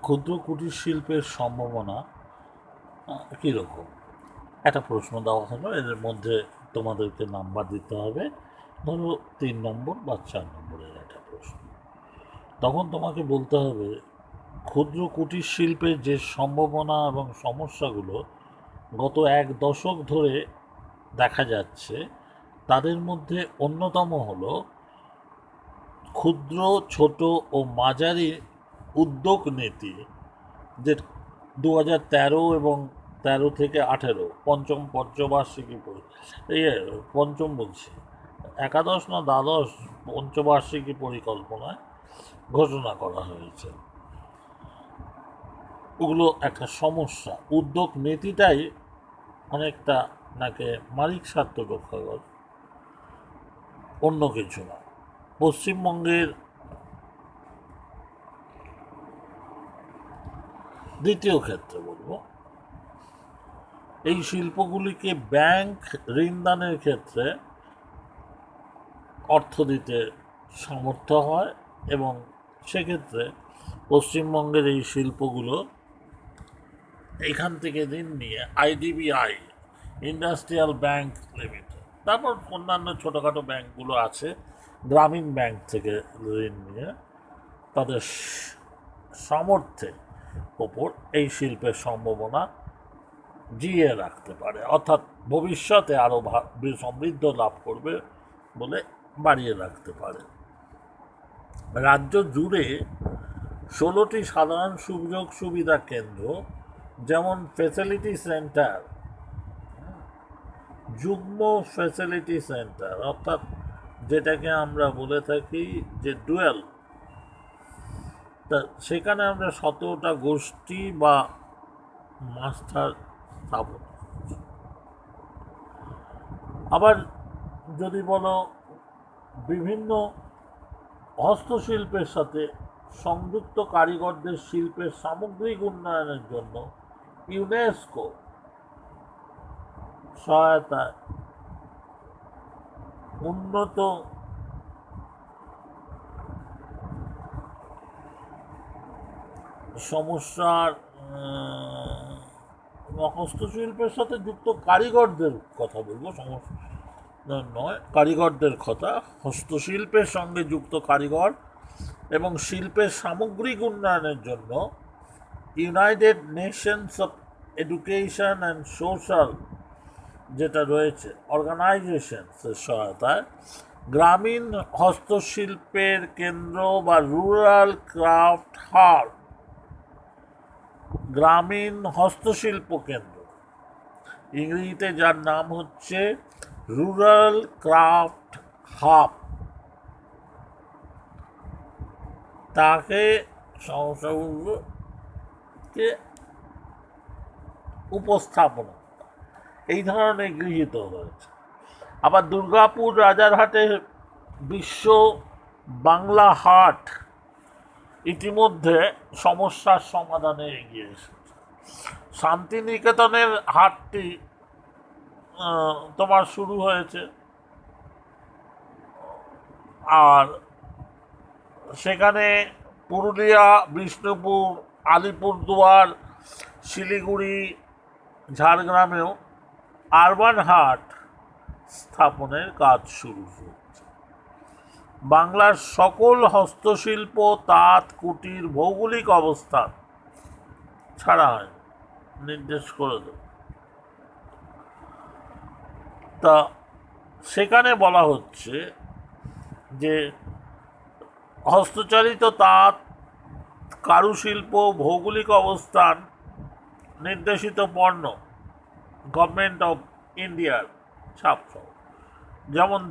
ক্ষুদ্র কুটির শিল্পের সম্ভাবনা কীরকম? একটা প্রশ্ন দেওয়া হলো, এর মধ্যে তোমাদেরকে নাম্বার দিতে হবে। ধরো 3 নম্বর বা 4 নম্বরের একটা প্রশ্ন। তখন তোমাকে বলতে হবে ক্ষুদ্র কুটির শিল্পের যে সম্ভাবনা এবং সমস্যাগুলো গত 1 দশক ধরে দেখা যাচ্ছে, তাদের মধ্যে অন্যতম হলো ক্ষুদ্র, ছোট ও মাঝারি উদ্যোগ নীতি, যে 2013 এবং 13 থেকে 18 পঞ্চম পঞ্চবার্ষিকী এই পঞ্চম বলছি, একাদশ না দ্বাদশ পঞ্চবার্ষিকী পরিকল্পনায় ঘোষণা করা হয়েছে। ওগুলো একটা সমস্যা। উদ্যোগ নীতিটাই অনেকটা নাকি মালিক স্বার্থ রক্ষা করে, অন্য কিছু না। পশ্চিমবঙ্গের দ্বিতীয় ক্ষেত্রে বলবো, এই শিল্পগুলিকে ব্যাংক ঋণদানের ক্ষেত্রে অর্থ দিতে সমর্থ হয় এবং সেক্ষেত্রে পশ্চিমবঙ্গের এই শিল্পগুলো এখান থেকে ঋণ নিয়ে IDBI, ইন্ডাস্ট্রিয়াল ব্যাংক লিমিটেড, তারপর অন্যান্য ছোটোখাটো ব্যাংকগুলো আছে, গ্রামীণ ব্যাংক থেকে ঋণ নিয়ে তাদের সামর্থ্যের ওপর এই শিল্পের সম্ভাবনা জিয়ে রাখতে পারে, অর্থাৎ ভবিষ্যতে আরও সমৃদ্ধ লাভ করবে বলে বাড়িয়ে রাখতে পারে। রাজ্য জুড়ে 16টি সাধারণ সুযোগ সুবিধা কেন্দ্র, যেমন ফ্যাসিলিটি সেন্টার, যুগ্ম ফ্যাসিলিটি সেন্টার, অর্থাৎ যেটাকে আমরা বলে থাকি যে ডুয়েল, তা সেখানে আমরা 17টা গোষ্ঠী বা মাস্টার স্থাপন। আবার যদি বলো বিভিন্ন হস্তশিল্পের সাথে সংযুক্ত কারিগরদের শিল্পের সামগ্রিক উন্নয়নের জন্য ইউনেস্কো সহায়তায় উন্নত সমস্যার হস্তশিল্পের সাথে যুক্ত কারিগরদের কথা বলবো, সমস্যা নয়, কারিগরদের কথা, হস্তশিল্পের সঙ্গে যুক্ত কারিগর এবং শিল্পের সামগ্রিক উন্নয়নের জন্য United Nations of education and social যেটা রয়েছে অর্গানাইজেশনসের সহায়তায় গ্রামীণ হস্তশিল্পের কেন্দ্র বা রুরাল ক্রাফট হাব, গ্রামীণ হস্তশিল্প কেন্দ্র, ইংরেজিতে যার নাম হচ্ছে রুরাল ক্রাফট হাব, তাকে সমস্যাগুলোকে উপস্থাপনা এই ধরনের গৃহীত হয়েছে। আবার দুর্গাপুর রাজারহাটে বিশ্ব বাংলা হাট ইতিমধ্যে সমস্যার সমাধানে এগিয়ে এসেছে। শান্তিনিকেতনের হাটটি তোমার শুরু হয়েছে, আর সেখানে পুরুলিয়া, বিষ্ণুপুর, আলিপুরদুয়ার, শিলিগুড়ি, ঝাড়গ্রামেও আরবান হাট স্থাপনের কাজ শুরু হচ্ছে। বাংলার সকল হস্তশিল্প, তাঁত, কুটির ভৌগোলিক অবস্থান ছাড়া হয় নির্দেশ করে দেব। তা সেখানে বলা হচ্ছে যে হস্তচালিত তাঁত, কারুশিল্প, ভৌগোলিক অবস্থান নির্দেশিত পণ্য গভর্নমেন্ট অফ ইন্ডিয়ার ছাপসহ, যেমন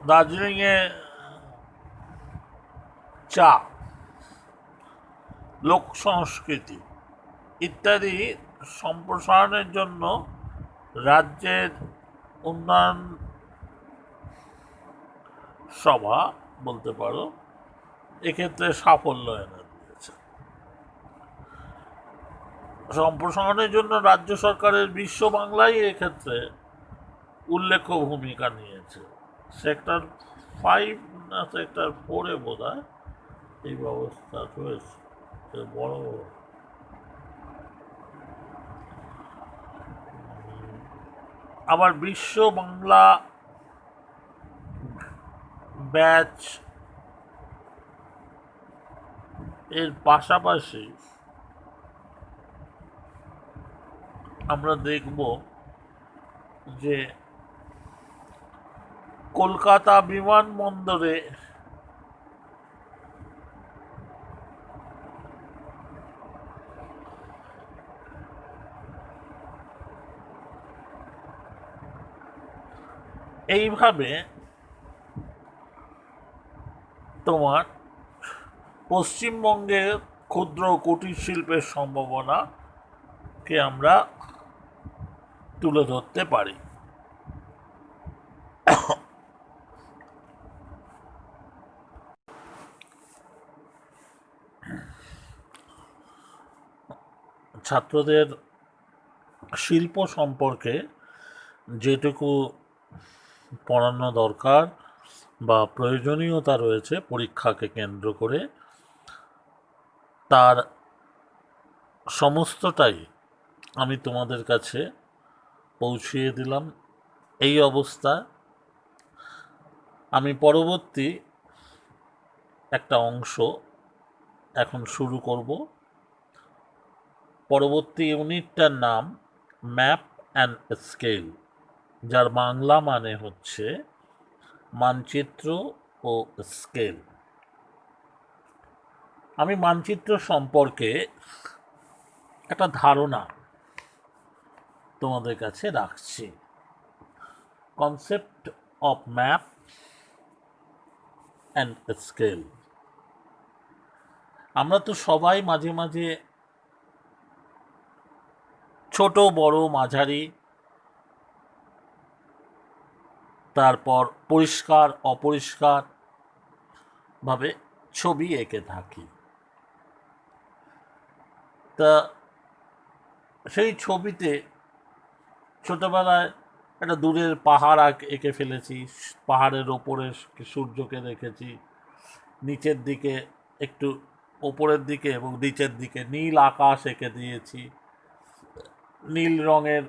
দার্জিলিংয়ে চা, লোক সংস্কৃতি ইত্যাদি সম্প্রসারণের জন্য রাজ্যের উন্নয়ন সভা বলতে পারো এক্ষেত্রে সাফল্য এনে দিয়েছে। সম্প্রসারণের জন্য রাজ্য সরকারের বিশ্ব বাংলায় এক্ষেত্রে উল্লেখ্য ভূমিকা নিয়েছে। সেক্টর 5 না সেক্টর 4-এ বোধহয় এই ব্যবস্থা রয়েছে। বড় বড় আবার বিশ্ব বাংলা ব্যাচ এর পাশাপাশি আমরা দেখব যে কলকাতা বিমানবন্দরে এইভাবে তোমার পশ্চিমবঙ্গের ক্ষুদ্র কুটির শিল্পের সম্ভাবনাকে আমরা তুলে ধরতে পারি। ছাত্রদের শিল্প সম্পর্কে যেটুকু পড়ানো দরকার বা প্রয়োজনীয়তা রয়েছে পরীক্ষাকে কেন্দ্র করে, তার সমস্তটাই আমি তোমাদের কাছে পৌঁছিয়ে দিলাম। এই অবস্থায় আমি পরবর্তী একটা অংশ এখন শুরু করব। পরবর্তী ইউনিটটার নাম ম্যাপ অ্যান্ড স্কেল, যার বাংলা মানে হচ্ছে মানচিত্র ও স্কেল। আমি মানচিত্র সম্পর্কে একটা ধারণা তোমাদের কাছে রাখছি। Concept of map and scale. আমরা তো সবাই মাঝে মাঝে ছোট বড় মাঝারি, তারপর পরিষ্কার অপরিষ্কার ভাবে ছবি এঁকে থাকি। তা সেই ছবিতে ছোটবেলায় একটা দূরের পাহাড় এঁকে ফেলেছি, পাহাড়ের ওপরে সূর্যকে রেখেছি, নিচের দিকে একটু ওপরের দিকে এবং নিচের দিকে নীল আকাশ এঁকে দিয়েছি, নীল রঙের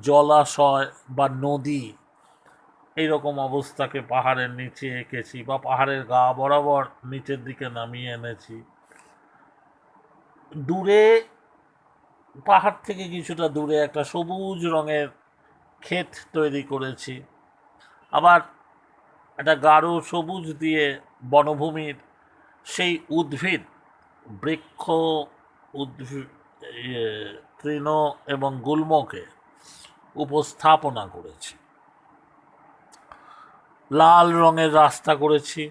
জলাশয় বা নদী এইরকম অবস্থাকে পাহাড়ের নিচে এঁকেছি, বা পাহাড়ের গা বরাবর নিচের দিকে নামিয়ে এনেছি। দূরে পাহাড় থেকে কিছুটা দূরে একটা সবুজ রঙের ক্ষেত তৈরি করেছি, আবার একটা গাঢ় সবুজ দিয়ে বনভূমির সেই উদ্ভিদ, বৃক্ষ, তৃণ এবং গুল্মকে উপস্থাপনা করেছি। লাল রঙের রাস্তা করেছি,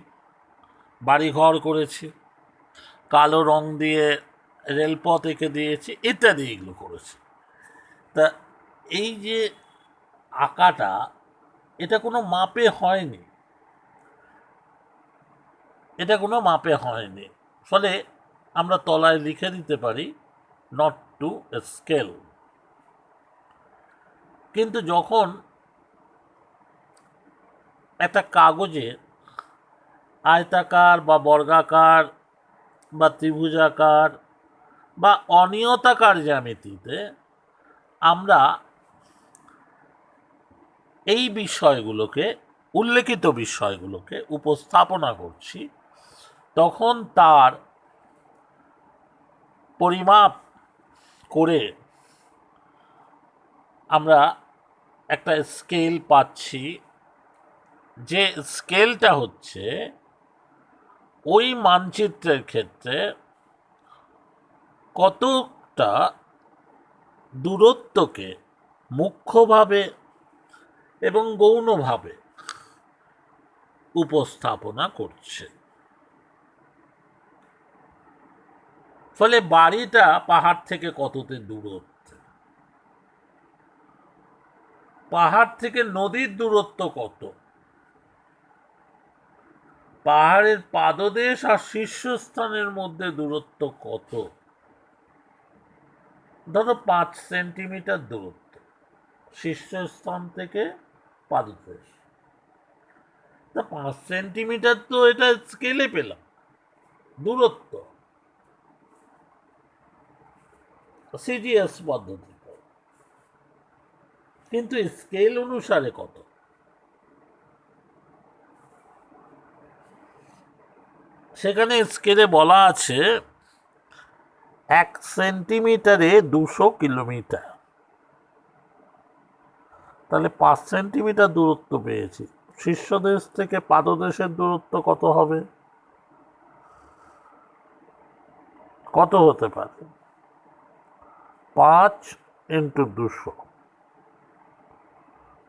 বাড়িঘর করেছি, কালো রং দিয়ে রেলপথ এঁকে দিয়েছি, ইত্যাদি এগুলো করেছি। তা এই যে আঁকাটা, এটা কোনো মাপে হয়নি, এটা কোনো মাপে হয়নি। ফলে আমরা তলায় লিখে দিতে পারি নট টু স্কেল। কিন্তু যখন একটা কাগজে আয়তাকার বা বর্গাকার বা ত্রিভুজাকার বা অনিয়তাকার জ্যামিতিতে আমরা এই বিষয়গুলোকে, উল্লেখিত বিষয়গুলোকে উপস্থাপনা করছি, তখন তার পরিমাপ করে আমরা একটা স্কেল পাচ্ছি, যে স্কেলটা হচ্ছে ওই মানচিত্রের ক্ষেত্রে কতটা দূরত্বকে মুখ্যভাবে এবং গৌণভাবে উপস্থাপনা করছে। ফলে বাড়িটা পাহাড় থেকে কততে দূরত্বে, পাহাড় থেকে নদীর দূরত্ব কত, পাহাড়ের পাদদেশ আর শীর্ষস্থানের মধ্যে দূরত্ব কত, ধরো 5 সেন্টিমিটার দূরত্ব, শীর্ষস্থান থেকে পাদদেশ। তা 5 সেন্টিমিটার তো এটা স্কেলে পেলাম দূরত্ব, সিজিএস পদ্ধতিতে, কিন্তু স্কেল অনুসারে কত? সেখানে স্কেলে বলা আছে 1 সেন্টিমিটারে 200 কিলোমিটার। তাহলে 5 সেন্টিমিটার দূরত্ব পেয়েছি। শীর্ষদেশ থেকে পাদদেশের দূরত্ব কত হবে? কত হতে পারে? 5 × 200।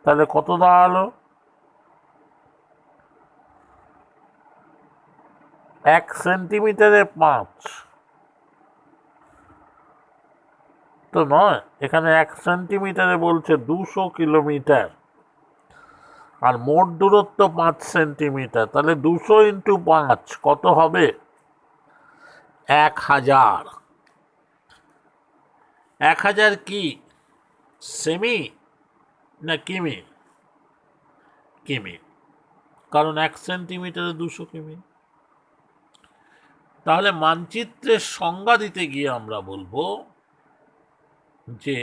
তাহলে কত দাঁড়ালো? 1 সেন্টিমিটারে 5 তো নয়, এখানে 1 সেন্টিমিটারে বলছে 200 কিলোমিটার, আর মোট দূরত্ব 5 সেন্টিমিটার। তাহলে 200 × 5 কত হবে? 1000। 1000 কি সেমি না কিমি? কিমি, কারণ 1 সেন্টিমিটারে 200 কিমি। তাহলে মানচিত্রের সংজ্ঞা দিতে গিয়ে আমরা বলবো যে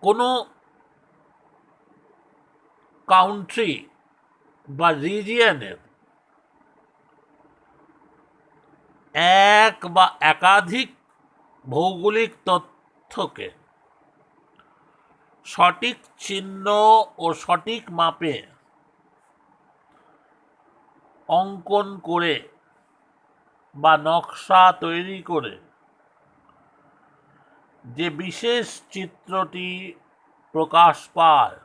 কোনো কাউন্ট্রি বা রিজিয়নের এক বা একাধিক ভৌগোলিক তথ্যকে সঠিক চিহ্ন ও সঠিক মাপে অঙ্কন করে বা নকশা তৈরি করে যে বিশেষ চিত্রটি প্রকাশ পায়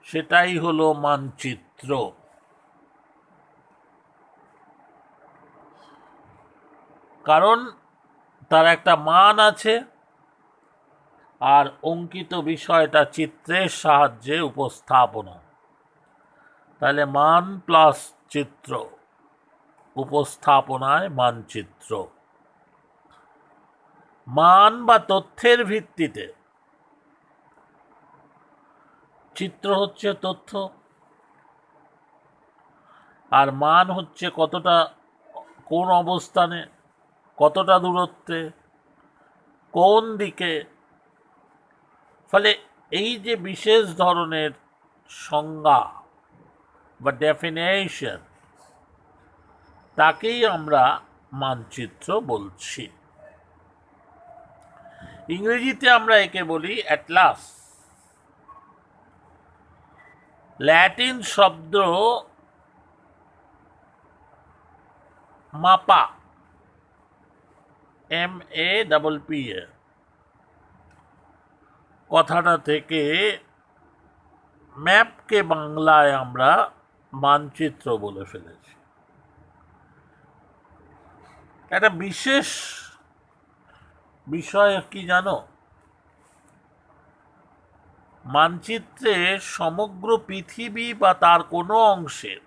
সেটাই হলো মানচিত্র। কারণ তার একটা মান আছে, আর অঙ্কিত বিষয়টা চিত্রের সাহায্যে উপস্থাপনা। তাহলে মান প্লাস চিত্র, উপস্থাপনায় মানচিত্র। মান বা তথ্যের ভিত্তিতে চিত্র হচ্ছে তথ্য, আর মান হচ্ছে কতটা, কোন অবস্থানে, কতটা দূরত্বে, কোন দিকে। ফলে এই যে বিশেষ ধরনের সংজ্ঞা বা ডেফিনেশন, তাকেই আমরা মানচিত্র বলছি। ইংরেজিতে আমরা একে বলি অ্যাটলাস। ল্যাটিন শব্দ মাপা, MAPPA কথাটা থেকে ম্যাপকে বাংলায় আমরা মানচিত্র বলে ফেলেছি। একটা বিশেষ বিষয় কি জানো? মানচিত্রে সমগ্র পৃথিবী বা তার কোনো অংশের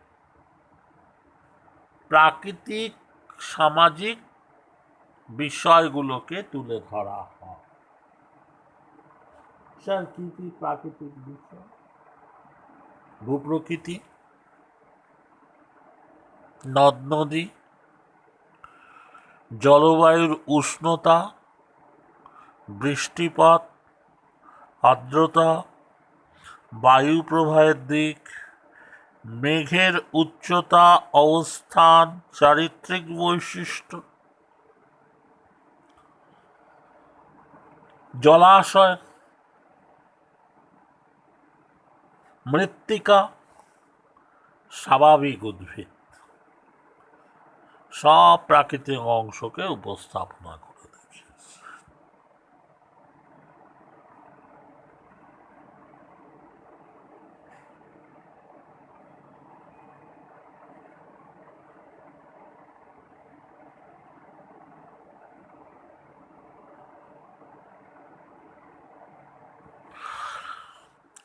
প্রাকৃতিক সামাজিক বিষয়গুলোকে তুলে ধরা হয়। স্যার, কি কি প্রাকৃতিক বিষয়? ভূপ্রকৃতি, নদ নদী, জলবায়ুর উষ্ণতা, বৃষ্টিপাত, আর্দ্রতা, বায়ু প্রবাহের দিক, মেঘের উচ্চতা, অবস্থান, চারিত্রিক বৈশিষ্ট্য, জলাশয়, মৃত্তিকা, স্বাভাবিক উদ্ভিদ, সব প্রাকৃতিক অংশকে উপস্থাপনা করে দেখে।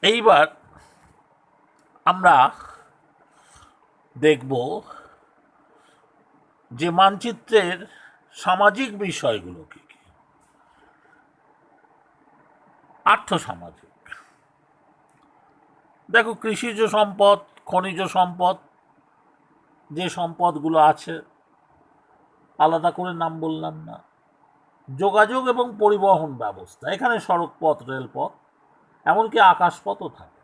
এইবার আমরা দেখব যে মানচিত্রের সামাজিক বিষয়গুলো কি কি। আর্থসামাজিক, দেখো কৃষিজ সম্পদ, খনিজ সম্পদ, যে সম্পদগুলো আছে আলাদা করে নাম বললাম না, যোগাযোগ এবং পরিবহন ব্যবস্থা, এখানে সড়কপথ, রেলপথ, এমনকি আকাশপথও থাকে।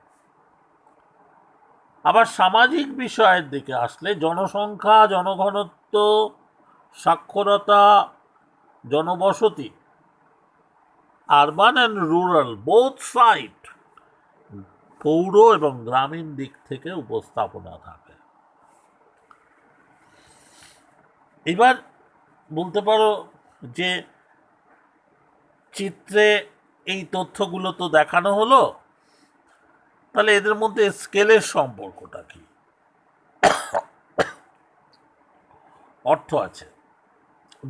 আবার সামাজিক বিষয়ের দিকে আসলে জনসংখ্যা, জনঘনত্ব, সাক্ষরতা, জনবসতি, urban and rural both side, পৌর এবং গ্রামীণ দিক থেকে উপস্থাপনা থাকে। এবার বলতে পারো যে চিত্রে এই তথ্যগুলো তো দেখানো হলো, তাহলে এদের মধ্যে স্কেলের সম্পর্কটা কি? অর্থ আছে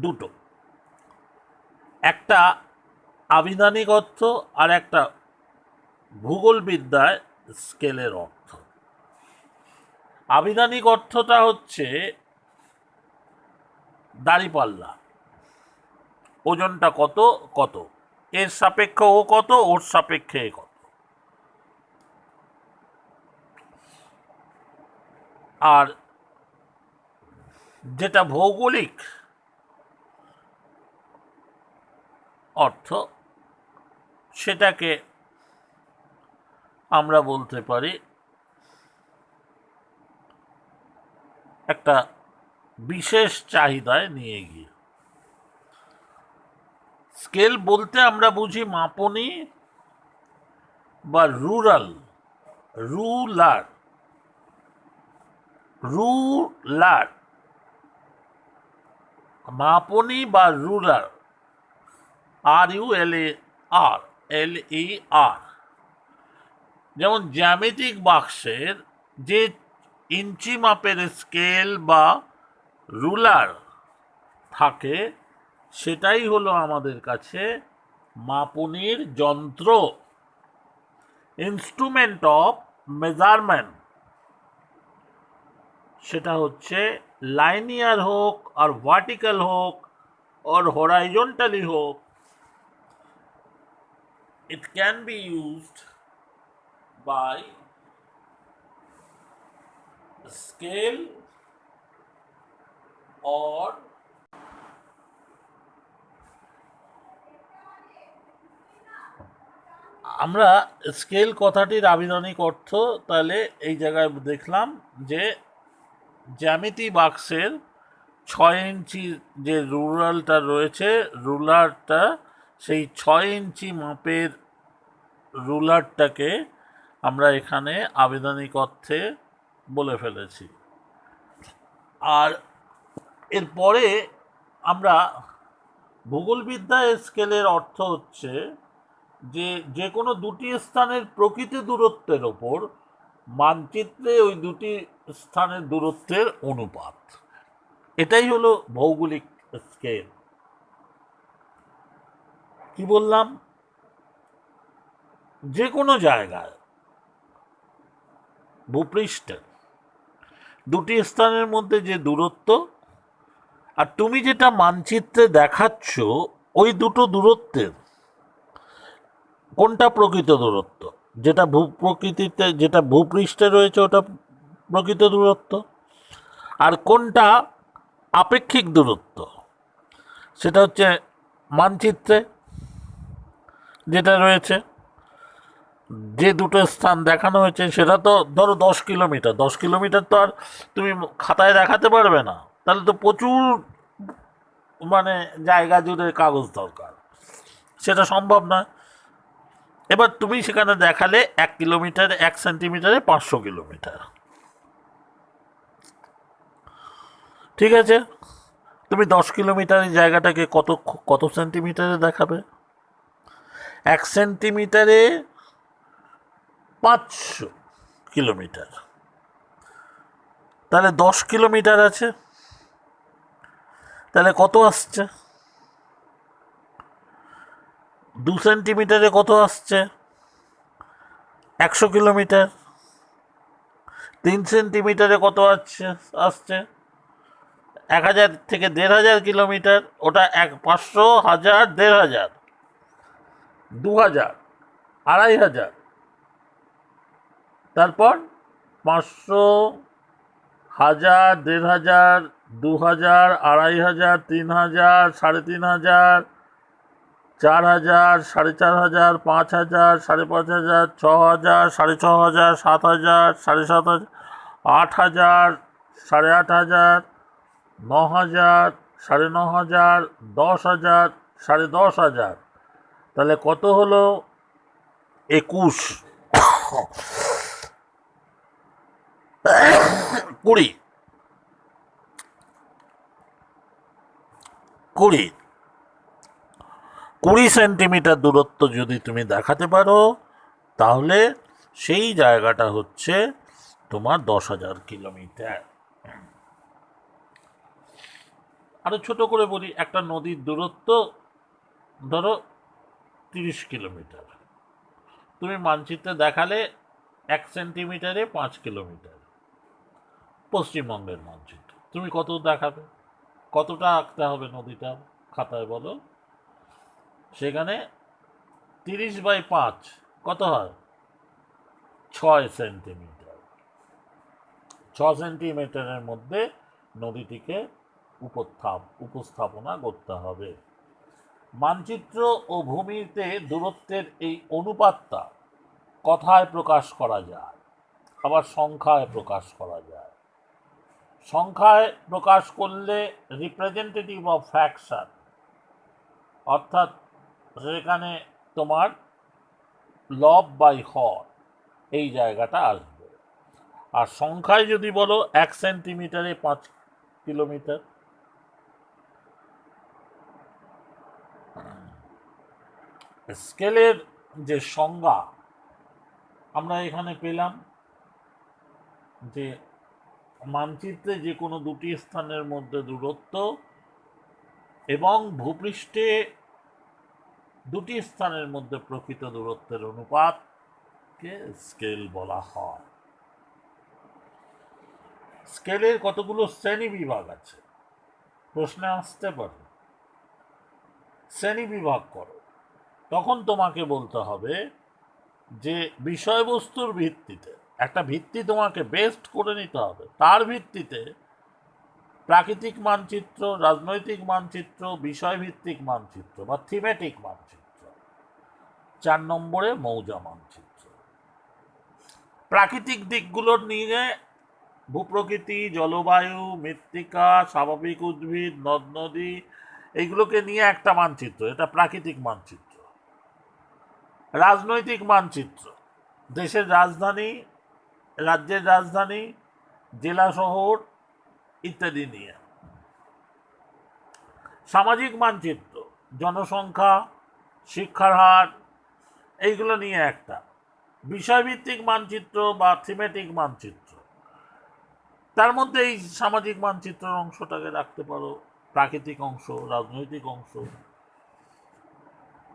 দুটো, একটা আবিধানিক অর্থ আর একটা ভূগোলবিদ্যায় স্কেলের অর্থ। আবিধানিক অর্থটা হচ্ছে দাঁড়িপাল্লা, ওজনটা কত কত, এর সাপেক্ষে ও কত, ওর সাপেক্ষে এ কত। আর যেটা ভৌগোলিক অর্থ, সেটাকে আমরা বলতে পারি একটা বিশেষ চাহিদায় নিয়ে গিয়ে। স্কেল বলতে আমরা বুঝি মাপনী বা রুলার, মাপনী বা রুলার, RULAR, যেমন জ্যামিতিক বাক্সের যে ইঞ্চি মাপের স্কেল বা রুলার থাকে, সেটাই হলো আমাদের কাছে মাপনীর যন্ত্র, ইনস্ট্রুমেন্ট অফ মেজারমেন্ট। সেটা হচ্ছে লাইনিয়ার হোক আর ভার্টিক্যাল হোক আর হরাইজন্টালি হোক, it can be used by scale or আমরা স্কেল কথাটির আবিধানিক অর্থ তাহলে এই জায়গায় দেখলাম যে জ্যামিতি বাক্সের 6 ইঞ্চি যে রুলারটা রয়েছে, রুলারটা সেই 6 ইঞ্চি মাপের রুলারটাকে আমরা এখানে আবিধানিক অর্থে বলে ফেলেছি। আর এরপরে আমরা ভূগোলবিদ্যায় স্কেলের অর্থ হচ্ছে যে কোনো দুটি স্থানের প্রকৃত দূরত্বের ওপর মানচিত্রে ওই দুটি স্থানের দূরত্বের অনুপাত, এটাই হলো ভৌগোলিক স্কেল। কি বললাম? যে কোনো জায়গায় ভূপৃষ্ঠে দুটি স্থানের মধ্যে যে দূরত্ব, আর তুমি যেটা মানচিত্রে দেখাচ্ছ ওই দুটো দূরত্বের কোনটা প্রকৃত দূরত্ব, যেটা প্রকৃতিতে যেটা ভূপৃষ্ঠে রয়েছে ওটা প্রকৃত দূরত্ব, আর কোনটা আপেক্ষিক দূরত্ব, সেটা হচ্ছে মানচিত্রে যেটা রয়েছে, যে দুটো স্থান দেখানো হয়েছে সেটা তো ধরো 10 কিলোমিটার, 10 কিলোমিটার তো আর তুমি খাতায় দেখাতে পারবে না, তাহলে তো প্রচুর মানে জায়গা জুড়ে কাগজ দরকার, সেটা সম্ভব নয়। এবার তুমি সেখানে দেখালে 1 কিলোমিটারে 1 সেন্টিমিটারে 500 কিলোমিটার, ঠিক আছে, তুমি 10 কিলোমিটারের জায়গাটাকে কত কত সেন্টিমিটারে দেখাবে? 1 সেন্টিমিটারে 500 কিলোমিটার, তাহলে 10 কিলোমিটার আছে, তাহলে কত আসছে? 2 সেন্টিমিটারে কত আসছে? 100 কিলোমিটার। 3 সেন্টিমিটারে কত আসছে? 1000 থেকে 1500 কিলোমিটার, ওটা 500, 1000, 1500, 2000, 2,500, তারপর 500, 1,000, 1,500, 2,000, 2,500, 3,000, 3,500, 4,000, 4,500, 5,000, 5,500, 6,000, 6,500, 7,000, 7,500, 8,000, 8,500, 9,000, 9,500, 10,000, 10,500। তাহলে কত হলো? 21, 20, 20 সেন্টিমিটার দূরত্ব যদি তুমি দেখাতে পারো, তাহলে সেই জায়গাটা হচ্ছে তোমার 10,000 কিলোমিটার। আরো ছোট করে বলি, একটা নদীর দূরত্ব ধরো 30 কিলোমিটার। তুমি মানচিত্রে দেখালে 1 সেন্টিমিটারে 5 কিলোমিটার। পশ্চিমবঙ্গের মানচিত্র তুমি কত দেখাবে? কতটা আঁকতে হবে নদীটা খাতায় বলো? সেখানে 30/5 কত হয়? 6 সেন্টিমিটার। 6 সেন্টিমিটারের মধ্যে নদীটিকে উপস্থাপনা করতে হবে। মানচিত্র ও ভূমিতে দূরত্বের এই অনুপাতটা কথায় প্রকাশ করা যায়, আবার সংখ্যায় প্রকাশ করা যায়। সংখ্যায় প্রকাশ করলে রিপ্রেজেন্টেটিভ অফ ফ্র্যাকশন, অর্থাৎ সেখানে তোমার লব বাই হর এই জায়গাটা আসবে। আর সংখ্যায় যদি বলো 1 সেন্টিমিটারে 5 কিলোমিটার। স্কেলের যে সংজ্ঞা আমরা এখানে পেলাম, যে মানচিত্রে যে কোনো দুটি স্থানের মধ্যে দূরত্ব এবং ভূপৃষ্ঠে দুটি স্থানের মধ্যে প্রকৃত দূরত্বের অনুপাতকে স্কেল বলা হয়। স্কেলের কতগুলো শ্রেণী বিভাগ আছে, প্রশ্নে আসতে পারে। শ্রেণী বিভাগ করো, তখন তোমাকে বলতে হবে যে বিষয়বস্তুর ভিত্তিতে একটা ভিত্তি তোমাকে বেস্ট করে নিতে হবে, তার ভিত্তিতে প্রাকৃতিক মানচিত্র, রাজনৈতিক মানচিত্র, বিষয়ভিত্তিক মানচিত্র বা থিমেটিক মানচিত্র। 4 নম্বরে মৌজা মানচিত্র। প্রাকৃতিক দিকগুলোর নিয়ে ভূপ্রকৃতি, জলবায়ু, মৃত্তিকা, স্বাভাবিক উদ্ভিদ, নদ নদী, এইগুলোকে নিয়ে একটা মানচিত্র, এটা প্রাকৃতিক মানচিত্র। রাজনৈতিক মানচিত্র, দেশের রাজধানী, রাজ্যের রাজধানী, জেলা শহর ইত্যাদি নিয়ে। সামাজিক মানচিত্র, জনসংখ্যা, শিক্ষার হার, এইগুলো নিয়ে একটা। বিষয়ভিত্তিক মানচিত্র বা থিমেটিক মানচিত্র, তার মধ্যে এই সামাজিক মানচিত্রের অংশটাকে রাখতে পারো, প্রাকৃতিক অংশ, রাজনৈতিক অংশ।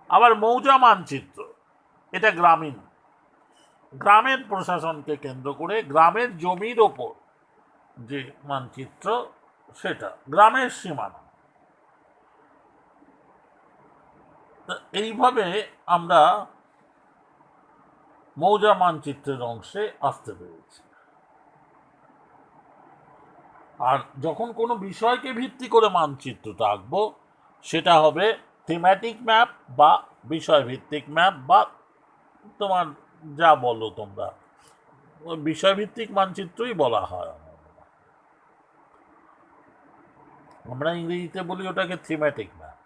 আবার মৌজা মানচিত্র, এটা গ্রামীণ, গ্রামের প্রশাসনকে কেন্দ্র করে গ্রামের জমির ওপর যে মানচিত্র, সেটা গ্রামের সীমানা। এইভাবে আমরা মৌজা মানচিত্রের অংশে আসতে পেরেছি। আর যখন কোনো বিষয়কে ভিত্তি করে মানচিত্রটা আঁকবো, সেটা হবে থিম্যাটিক ম্যাপ বা বিষয়ভিত্তিক ম্যাপ, বা তোমার যা বলো তোমরা, বিষয়ভিত্তিক মানচিত্রই বলা হয়। আমরা ইংরেজিতে বলি ওটাকে thematic map.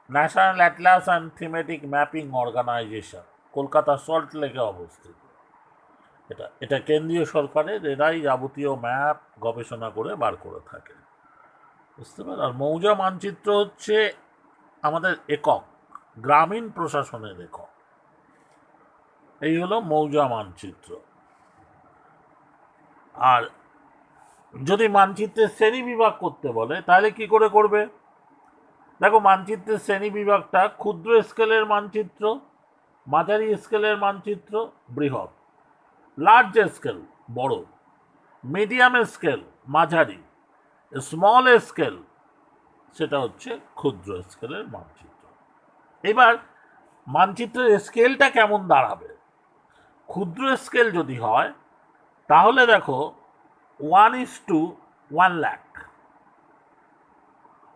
National atlas and thematic mapping organisation, Kolkata salt লেকে অবস্থিত। এটা কেন্দ্রীয় সরকারের, এরাই যাবতীয় ম্যাপ গবেষণা করে বার করে থাকে, বুঝতে পারো। আর মৌজা মানচিত্র হচ্ছে আমাদের একক, গ্রামীণ প্রশাসনের একক। এই হলো মৌজা মানচিত্র। আর যদি মানচিত্রের শ্রেণী বিভাগ করতে বলে, তাহলে কি করে করবে? দেখো, মানচিত্রের শ্রেণী বিভাগটা ক্ষুদ্র স্কেলের মানচিত্র, মাঝারি স্কেলের মানচিত্র, বৃহৎ। লার্জ স্কেল বড়, মিডিয়াম স্কেল মাঝারি, স্মল স্কেল সেটা হচ্ছে ক্ষুদ্র স্কেলের মানচিত্র। এবার মানচিত্রের স্কেলটা কেমন দাঁড়াবে? ক্ষুদ্র স্কেল যদি হয় তাহলে দেখো 1:1 লাখ,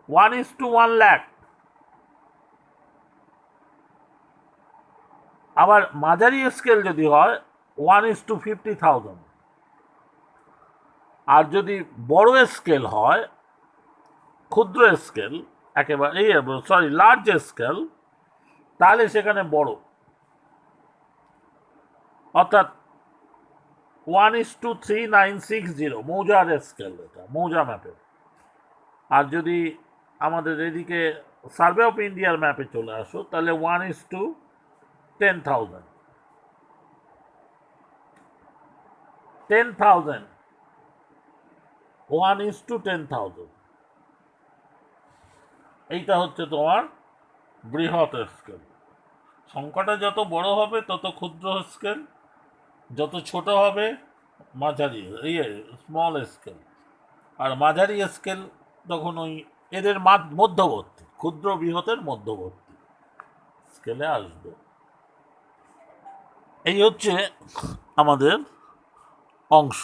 1:1 লাখ। আবার মাঝারি স্কেল যদি হয় 1:50,000। আর যদি বড় স্কেল হয়, ক্ষুদ্র স্কেল একেবারে লার্জ স্কেল, তাহলে সেখানে বড়, অর্থাৎ 1:3960 মৌজার স্কেল, এটা মৌজা ম্যাপের। আর যদি আমাদের এদিকে সার্ভে অফ ইন্ডিয়ার ম্যাপে চলে আসো তাহলে 1:10,000, 10,000, 1:10,000। এইটা হচ্ছে তোমার বৃহৎ স্কেল। সংখ্যাটা যত বড় হবে তত ক্ষুদ্র স্কেল, যত ছোট হবে মাঝারি স্মল স্কেল। আর মাঝারি স্কেল তখন ওই এদের মধ্যবর্তী, ক্ষুদ্র বৃহতের মধ্যবর্তী স্কেলে আসবে। এই হচ্ছে আমাদের অংশ।